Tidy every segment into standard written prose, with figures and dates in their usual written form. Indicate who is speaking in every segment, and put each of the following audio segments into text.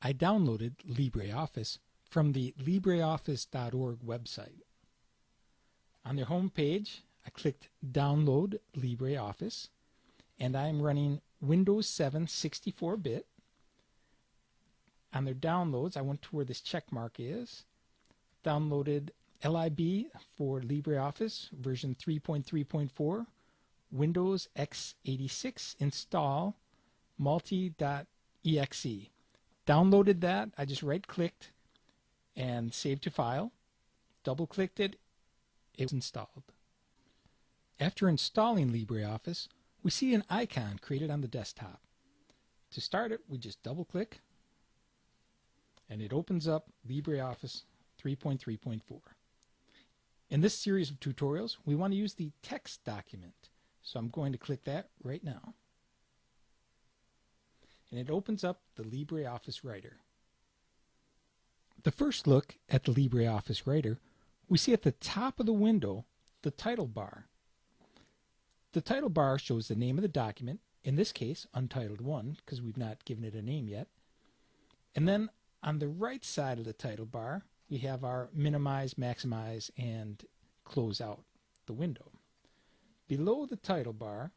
Speaker 1: I downloaded LibreOffice from the libreoffice.org website. On their home page, I clicked Download LibreOffice, and I'm running Windows 7 64-bit. On their downloads, I went to where this check mark is, downloaded LIB for LibreOffice version 3.3.4, Windows x86 install multi.exe. Downloaded that. I just right-clicked and saved to file. Double-clicked it. It was installed. After installing LibreOffice, we see an icon created on the desktop. To start it, we just double-click, and it opens up LibreOffice 3.3.4. In this series of tutorials, we want to use the text document. So I'm going to click that right now. And it opens up the LibreOffice Writer. The first look at the LibreOffice Writer, we see at the top of the window the title bar. The title bar shows the name of the document, in this case Untitled 1, because we've not given it a name yet. And then on the right side of the title bar, we have our minimize, maximize, and close out the window. Below the title bar,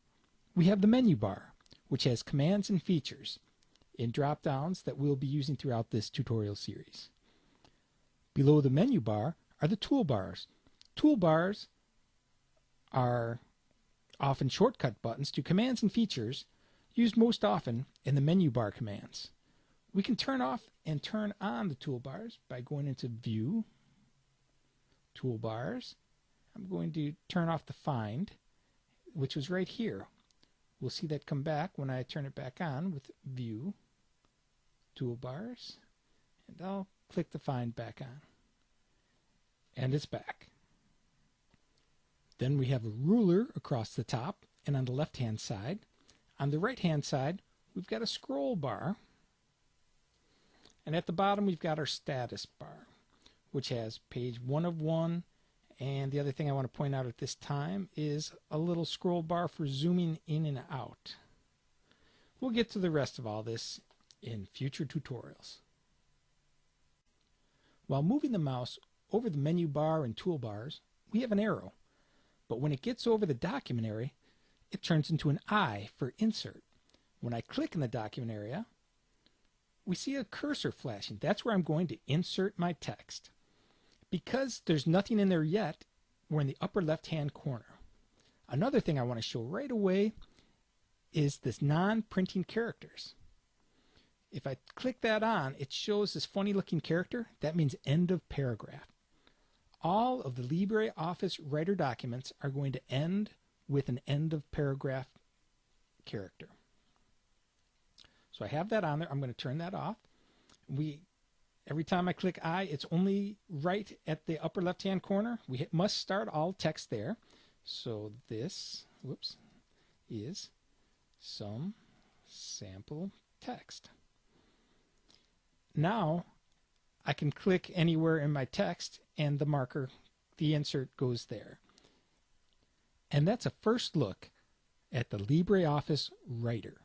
Speaker 1: we have the menu bar, which has commands and features in drop-downs that we'll be using throughout this tutorial series. Below the menu bar are the toolbars. Toolbars are often shortcut buttons to commands and features used most often in the menu bar commands. We can turn off and turn on the toolbars by going into View, Toolbars. I'm going to turn off the Find, which was right here. We'll see that come back when I turn it back on with View, Toolbars, and I'll click the Find back on. And it's back. Then we have a ruler across the top and on the left-hand side. On the right-hand side, we've got a scroll bar. And at the bottom, we've got our status bar, which has page 1 of 1. And the other thing I want to point out at this time is a little scroll bar for zooming in and out. We'll get to the rest of all this in future tutorials. While moving the mouse over the menu bar and toolbars, we have an arrow. But when it gets over the document area, it turns into an I for insert. When I click in the document area, we see a cursor flashing. That's where I'm going to insert my text. Because there's nothing in there yet, we're in the upper left-hand corner. Another thing I want to show right away is this non-printing characters. If I click that on, it shows this funny-looking character. That means end of paragraph. All of the LibreOffice Writer documents are going to end with an end of paragraph character. So I have that on there. I'm going to turn that off. Every time I click I, it's only right at the upper left-hand corner. We must start all text there. So this, is some sample text. Now I can click anywhere in my text and the marker, the insert goes there. And that's a first look at the LibreOffice Writer.